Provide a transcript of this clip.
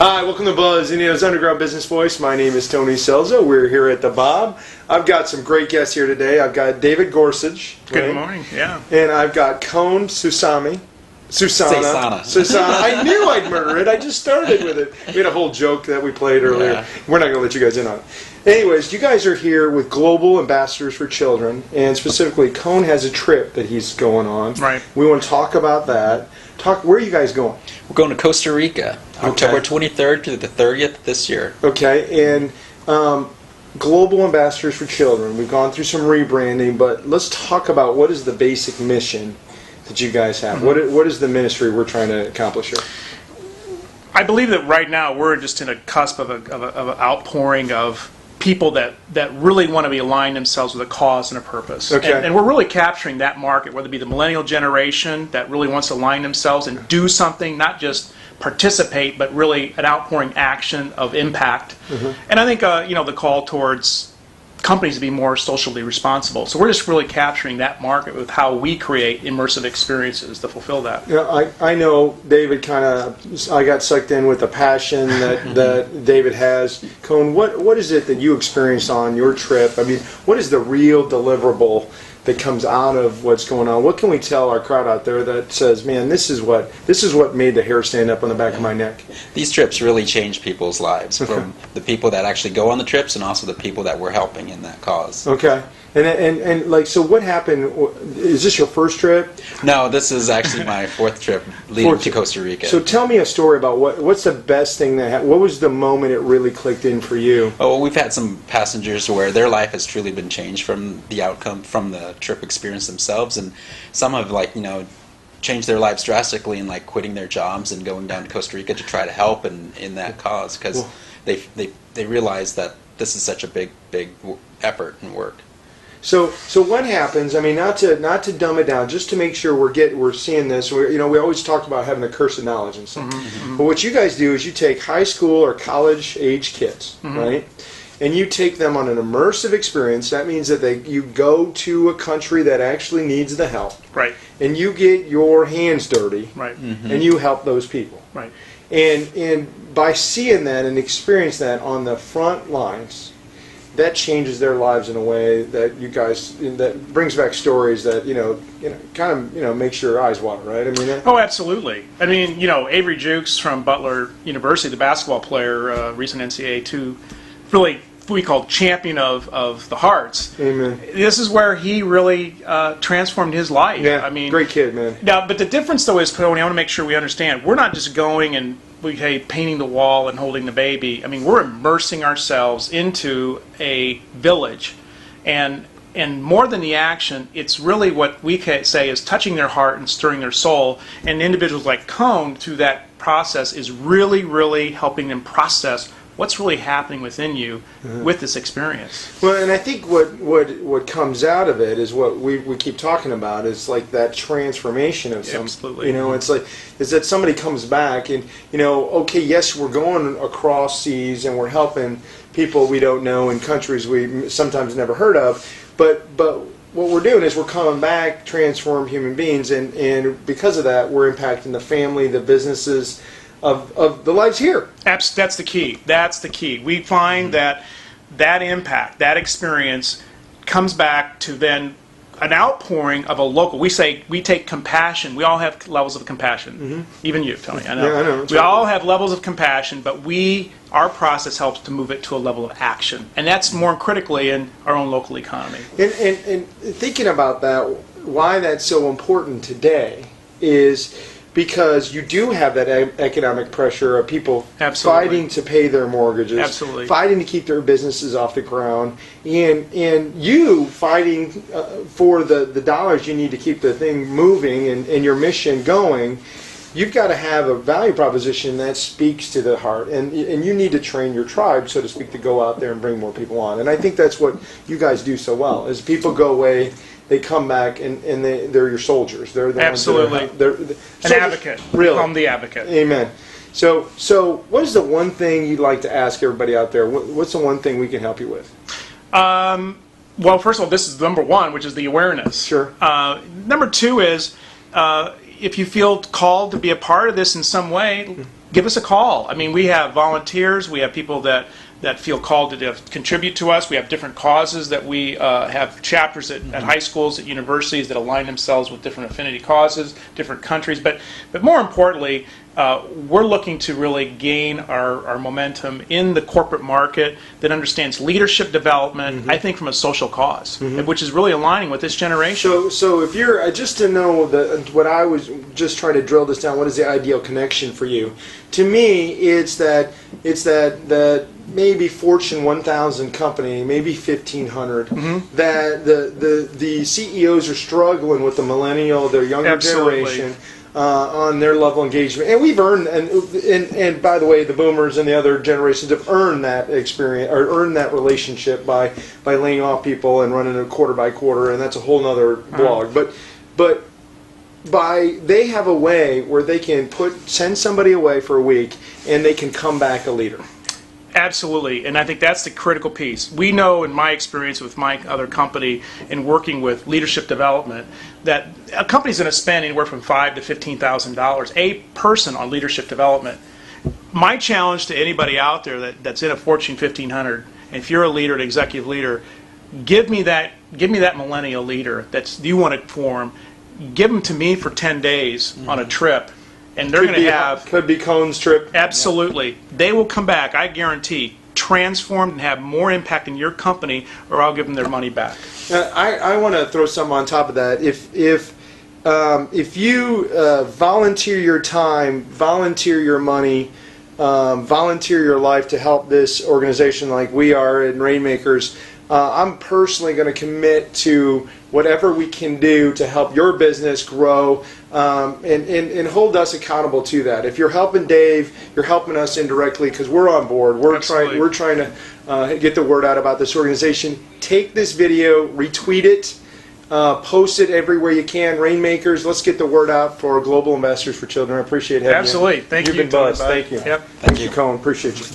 Hi, welcome to Buzz, Indiana's Underground Business Voice. My name is Khone Saysana. We're here at the Bob. I've got some great guests here today. I've got David Gorsage. Good morning, yeah. And I've got Khone Saysana. I knew I'd murder it. I just started with it. We had a whole joke that we played earlier. Yeah. We're not going to let you guys in on it. Anyways, you guys are here with Global Ambassadors for Children, and specifically, Khone has a trip that he's going on. Right. We want to talk about that. Where are you guys going? We're going to Costa Rica, October 23rd to the 30th this year. Okay, and Global Ambassadors for Children. We've gone through some rebranding, but let's talk about what is the basic mission that you guys have. Mm-hmm. What is the ministry we're trying to accomplish here? I believe that right now we're just in a cusp of an outpouring of people that really want to be align themselves with a cause and a purpose. Okay. And we're really capturing that market, whether it be the millennial generation that really wants to align themselves and do something, not just participate, but really an outpouring action of impact. Mm-hmm. And I think the call towards companies to be more socially responsible. So we're just really capturing that market with how we create immersive experiences to fulfill that. Yeah, I know David I got sucked in with the passion that David has. Khone, what is it that you experienced on your trip? I mean, what is the real deliverable that comes out of what's going on? What can we tell our crowd out there that says, man, this is what made the hair stand up on the back of my neck? These trips really change people's lives, from the people that actually go on the trips and also the people that we're helping in that cause. Okay. And like, so what happened? Is this your first trip? No, this is actually my fourth trip leading to Costa Rica. So tell me a story about what's the best thing that happened. What was the moment it really clicked in for you? Oh, well, we've had some passengers where their life has truly been changed from the outcome, from the trip experience themselves, and some have changed their lives drastically and quitting their jobs and going down to Costa Rica to try to help in that cause, because they realize that this is such a big effort and work. So what happens? I mean, not to dumb it down, just to make sure we're seeing this. We always talk about having the curse of knowledge and stuff. Mm-hmm. But what you guys do is you take high school or college age kids, mm-hmm. right, and you take them on an immersive experience. That means that you go to a country that actually needs the help, right, and you get your hands dirty, right, mm-hmm. and you help those people, right, and by seeing that and experiencing that on the front lines, that changes their lives in a way that that brings back stories that kind of makes your eyes water, right? I mean, oh, absolutely. I mean, Avery Jukes from Butler University, the basketball player, recent NCAA too, really we call champion of the hearts. Amen. This is where he really transformed his life. Yeah, I mean, great kid, man. Now, but the difference though is, Khone, I want to make sure we understand, we're not just going and painting the wall and holding the baby. I mean, we're immersing ourselves into a village, and more than the action, it's really what we can say is touching their heart and stirring their soul. And individuals like Khone, through that process, is really, really helping them process what's really happening within you with this experience. Well, and I think what comes out of it is what we keep talking about, is like that transformation of some. Absolutely. Is that somebody comes back and okay, yes, we're going across seas and we're helping people we don't know in countries we sometimes never heard of, but what we're doing is we're coming back transformed human beings, and because of that, we're impacting the family, the businesses of the lives here. That's the key. That's the key. We find that impact, that experience, comes back to then an outpouring of a local. We take compassion. We all have levels of compassion. Mm-hmm. Even you, Tony. I know. Yeah, I know. We all have levels of compassion, but our process helps to move it to a level of action, and that's more critically in our own local economy. And thinking about that, why that's so important today is because you do have that economic pressure of people Absolutely. Fighting to pay their mortgages, Absolutely. Fighting to keep their businesses off the ground, and you fighting for the dollars you need to keep the thing moving and your mission going. You've got to have a value proposition that speaks to the heart, and you need to train your tribe, so to speak, to go out there and bring more people on. And I think that's what you guys do so well, is people go away, they come back, and they're your soldiers. They're the Absolutely. Ones they're an advocate. Really. Become the advocate. Amen. So what is the one thing you'd like to ask everybody out there? What's the one thing we can help you with? Well, first of all, this is number one, which is the awareness. Sure. Number two is, if you feel called to be a part of this in some way, give us a call. I mean, we have volunteers, we have people that feel called to contribute to us. We have different causes that we have chapters at high schools, at universities that align themselves with different affinity causes, different countries. But more importantly, we're looking to really gain our momentum in the corporate market that understands leadership development, I think, from a social cause, which is really aligning with this generation. So if you're, just to know what I was just trying to drill this down, what is the ideal connection for you? To me, it's that maybe Fortune 1000 company, maybe 1500, that the CEOs are struggling with the millennial, their younger generation, on their level of engagement. And we've earned, and by the way, the boomers and the other generations have earned that experience, or earned that relationship by laying off people and running it quarter by quarter, and that's a whole nother blog. But they have a way where they can send somebody away for a week and they can come back a leader. Absolutely, and I think that's the critical piece. We know, in my experience with my other company in working with leadership development, that a company's going to spend anywhere from $5,000 to $15,000 a person on leadership development. My challenge to anybody out there that's in a Fortune 1500, and if you're a leader, an executive leader, give me that millennial leader that you want to form. Give them to me for 10 days on a trip. And they're going to have... Could be Khone's trip. Absolutely. They will come back, I guarantee, transformed and have more impact in your company, or I'll give them their money back. I want to throw something on top of that. If you volunteer your time, volunteer your money, volunteer your life to help this organization like we are in Rainmakers, I'm personally going to commit to whatever we can do to help your business grow, and hold us accountable to that. If you're helping Dave, you're helping us indirectly because we're on board. We're trying to get the word out about this organization. Take this video, retweet it, post it everywhere you can. Rainmakers, let's get the word out for global investors for children. I appreciate having you. Absolutely. Thank you. You've been blessed. Thank you. Yep. Thank you, Khone. Appreciate you.